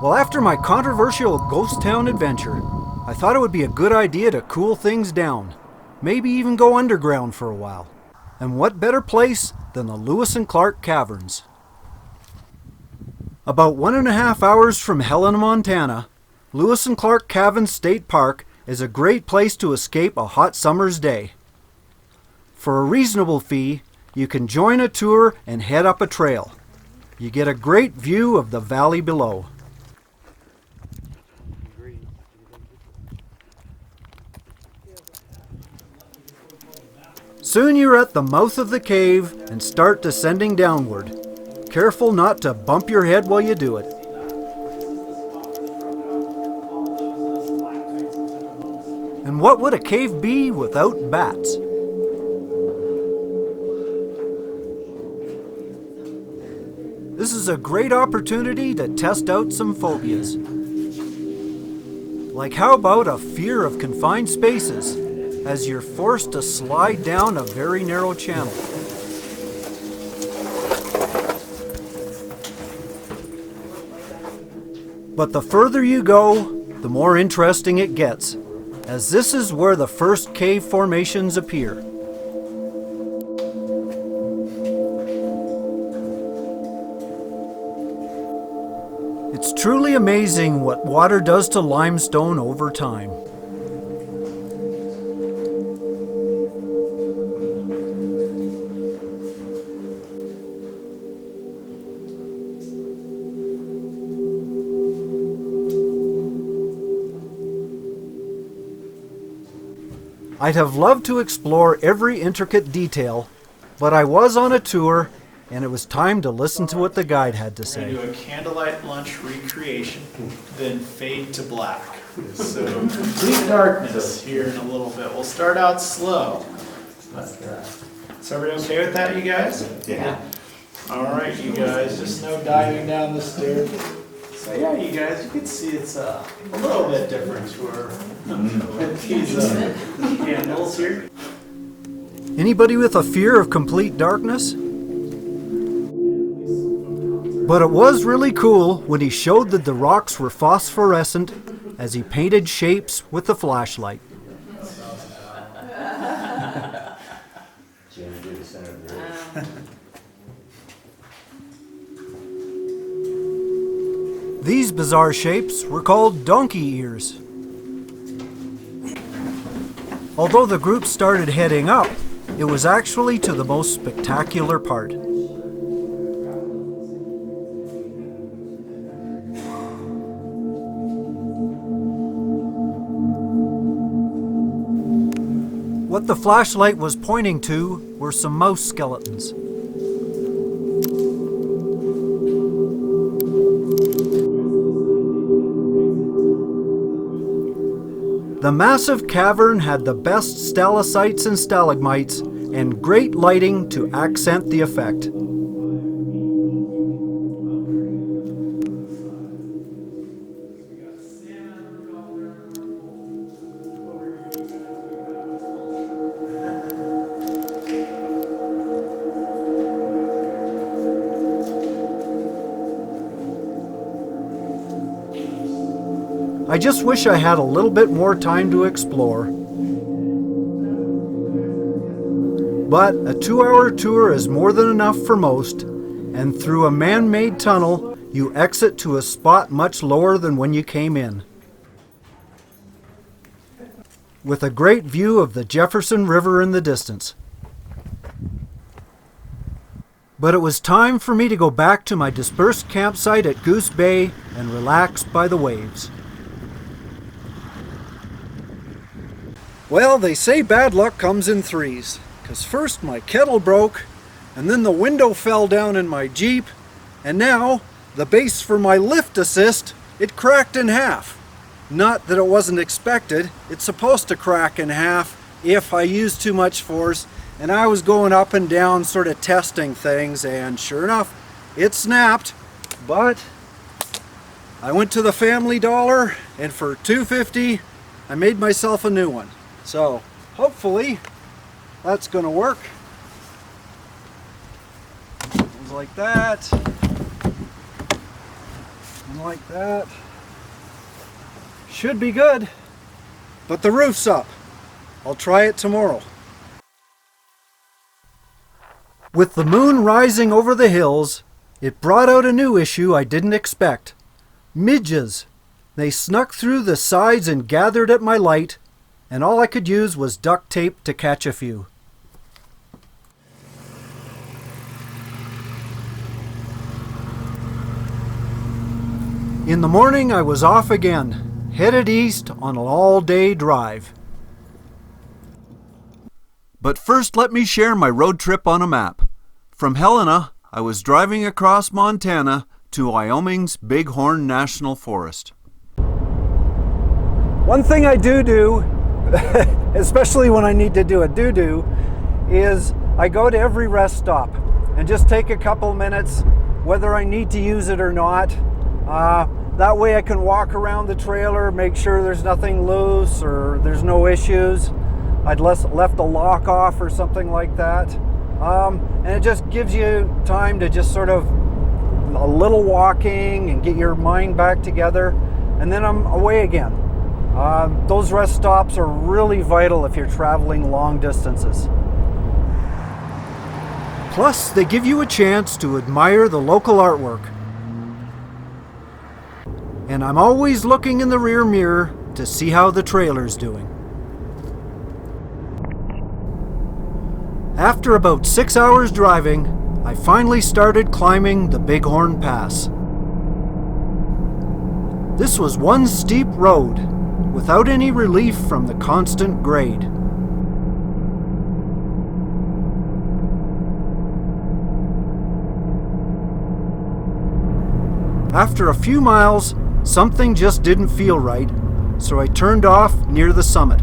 Well, after my controversial ghost town adventure, I thought it would be a good idea to cool things down. Maybe even go underground for a while. And what better place than the Lewis and Clark Caverns? About 1.5 hours from Helena, Montana, Lewis and Clark Caverns State Park is a great place to escape a hot summer's day. For a reasonable fee, you can join a tour and head up a trail. You get a great view of the valley below. Soon you're at the mouth of the cave and start descending downward. Careful not to bump your head while you do it. And what would a cave be without bats? This is a great opportunity to test out some phobias. Like how about a fear of confined spaces, as you're forced to slide down a very narrow channel. But the further you go, the more interesting it gets, as this is where the first cave formations appear. It's truly amazing what water does to limestone over time. I'd have loved to explore every intricate detail, but I was on a tour and it was time to listen to what the guide had to We're say. going to do a candlelight lunch recreation, then fade to black. So complete darkness here in a little bit. We'll start out slow. Is everybody okay with that, you guys? Yeah. All right, you guys, just no diving down the stairs. So yeah, you guys, you can see it's a little bit different with these candles here. Anybody with a fear of complete darkness? But it was really cool when he showed that the rocks were phosphorescent as he painted shapes with the flashlight. These bizarre shapes were called donkey ears. Although the group started heading up, it was actually to the most spectacular part. What the flashlight was pointing to were some mouse skeletons. The massive cavern had the best stalactites and stalagmites and great lighting to accent the effect. I just wish I had a little bit more time to explore. But a 2-hour tour is more than enough for most, and through a man-made tunnel, you exit to a spot much lower than when you came in, with a great view of the Jefferson River in the distance. But it was time for me to go back to my dispersed campsite at Goose Bay and relax by the waves. Well, they say bad luck comes in threes, 'cause first my kettle broke, and then the window fell down in my Jeep, and now the base for my lift assist, it cracked in half. Not that it wasn't expected, it's supposed to crack in half if I use too much force, and I was going up and down sort of testing things, and sure enough, it snapped. But I went to the Family Dollar, and for $2.50 I made myself a new one. So hopefully that's gonna work. Goes like that. And like that. Should be good. But the roof's up. I'll try it tomorrow. With the moon rising over the hills, it brought out a new issue I didn't expect. Midges. They snuck through the sides and gathered at my light, and all I could use was duct tape to catch a few. In the morning I was off again, headed east on an all-day drive. But first let me share my road trip on a map. From Helena, I was driving across Montana to Wyoming's Bighorn National Forest. One thing I do, especially when I need to do a do-do, is I go to every rest stop and just take a couple minutes, whether I need to use it or not. That way I can walk around the trailer, make sure there's nothing loose or there's no issues. I'd left a lock off or something like that. And it just gives you time to just sort of a little walking and get your mind back together, and then I'm away again. Those rest stops are really vital if you're traveling long distances. Plus, they give you a chance to admire the local artwork. And I'm always looking in the rear mirror to see how the trailer's doing. After about 6 hours driving, I finally started climbing the Bighorn Pass. This was one steep road, without any relief from the constant grade. After a few miles, something just didn't feel right, so I turned off near the summit.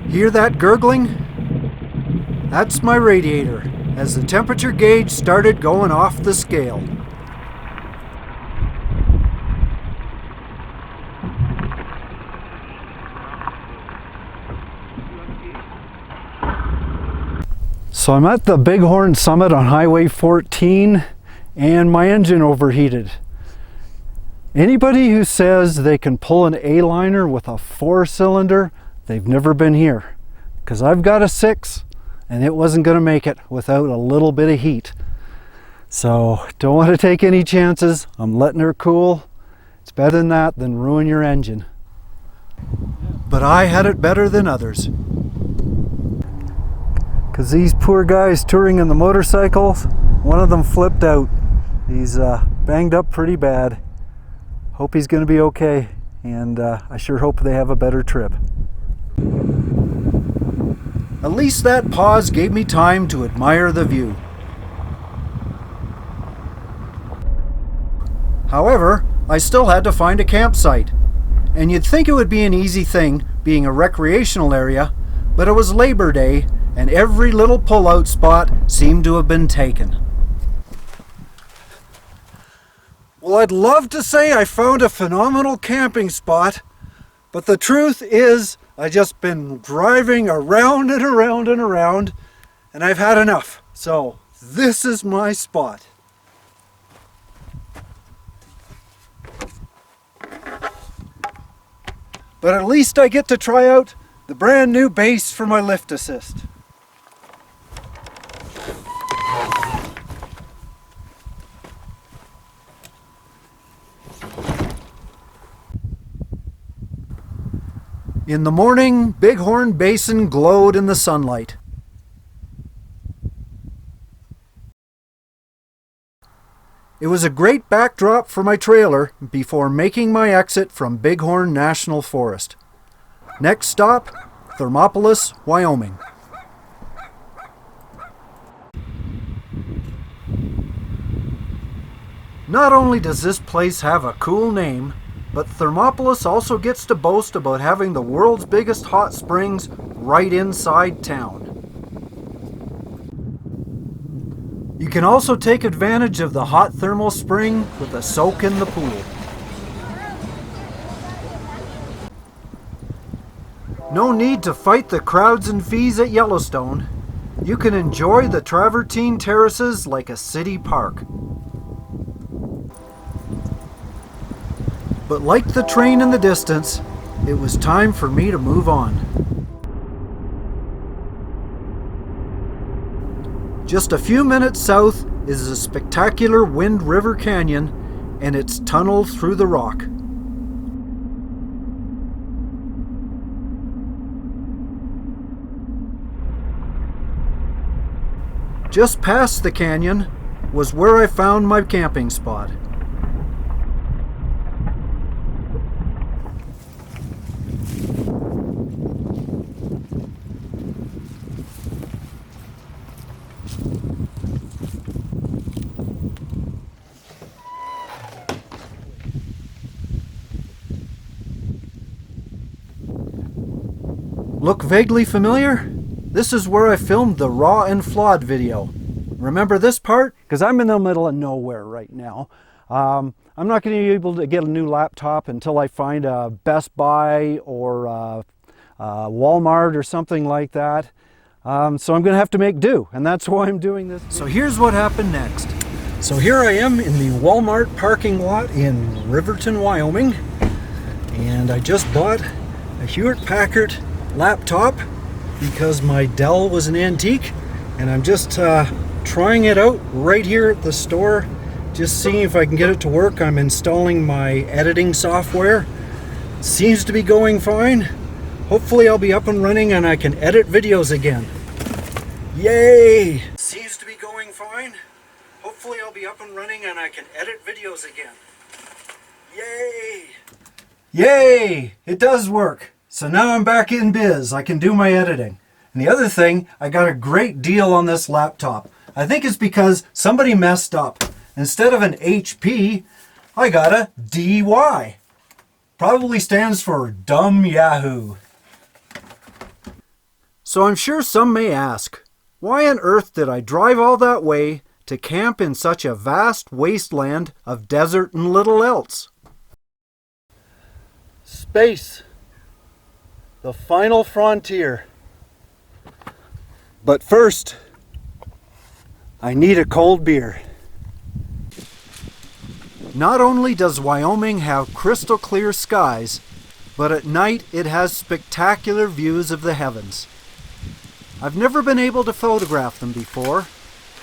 Hear that gurgling? That's my radiator, as the temperature gauge started going off the scale. So I'm at the Bighorn Summit on Highway 14, and my engine overheated. Anybody who says they can pull an Aliner with a 4-cylinder, they've never been here. Because I've got a 6, and it wasn't going to make it without a little bit of heat. So don't want to take any chances. I'm letting her cool. It's better than that than ruin your engine. But I had it better than others. Because these poor guys touring in the motorcycles, one of them flipped out. He's banged up pretty bad. Hope he's going to be okay, and I sure hope they have a better trip. At least that pause gave me time to admire the view. However, I still had to find a campsite. And you'd think it would be an easy thing, being a recreational area, but it was Labor Day, and every little pull-out spot seemed to have been taken. Well, I'd love to say I found a phenomenal camping spot, but the truth is I've just been driving around and around and around, and I've had enough. So this is my spot. But at least I get to try out the brand new base for my lift assist. In the morning, Bighorn Basin glowed in the sunlight. It was a great backdrop for my trailer before making my exit from Bighorn National Forest. Next stop, Thermopolis, Wyoming. Not only does this place have a cool name, but Thermopolis also gets to boast about having the world's biggest hot springs right inside town. You can also take advantage of the hot thermal spring with a soak in the pool. No need to fight the crowds and fees at Yellowstone. You can enjoy the travertine terraces like a city park. But like the train in the distance, it was time for me to move on. Just a few minutes south is the spectacular Wind River Canyon and its tunnel through the rock. Just past the canyon was where I found my camping spot. Look vaguely familiar? This is where I filmed the Raw and Flawed video. Remember this part? Because I'm in the middle of nowhere right now. I'm not going to be able to get a new laptop until I find a Best Buy or a Walmart or something like that. So I'm going to have to make do, and that's why I'm doing this. So here's what happened next. So here I am in the Walmart parking lot in Riverton, Wyoming, and I just bought a Hewlett-Packard laptop because my Dell was an antique, and I'm just trying it out right here at the store, just seeing if I can get it to work. I'm installing my editing software. Seems to be going fine. Hopefully I'll be up and running and I can edit videos again. Yay! Seems to be going fine. Hopefully I'll be up and running and I can edit videos again. Yay! Yay! It does work. So now I'm back in biz. I can do my editing. And the other thing, I got a great deal on this laptop. I think it's because somebody messed up. Instead of an HP, I got a DY. Probably stands for Dumb Yahoo. So I'm sure some may ask, why on earth did I drive all that way to camp in such a vast wasteland of desert and little else? Space. The final frontier. But first, I need a cold beer. Not only does Wyoming have crystal clear skies, but at night it has spectacular views of the heavens. I've never been able to photograph them before,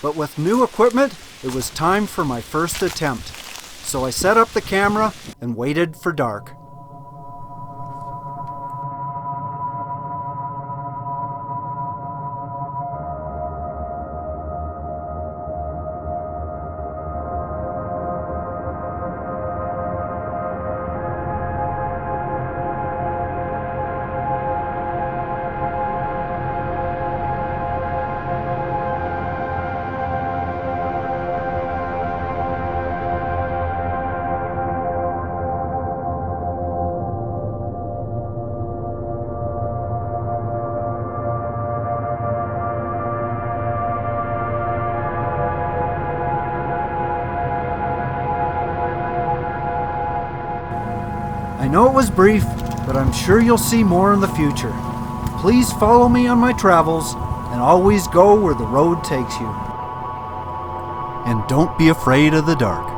but with new equipment, it was time for my first attempt. So I set up the camera and waited for dark. I know it was brief, but I'm sure you'll see more in the future. Please follow me on my travels and always go where the road takes you. And don't be afraid of the dark.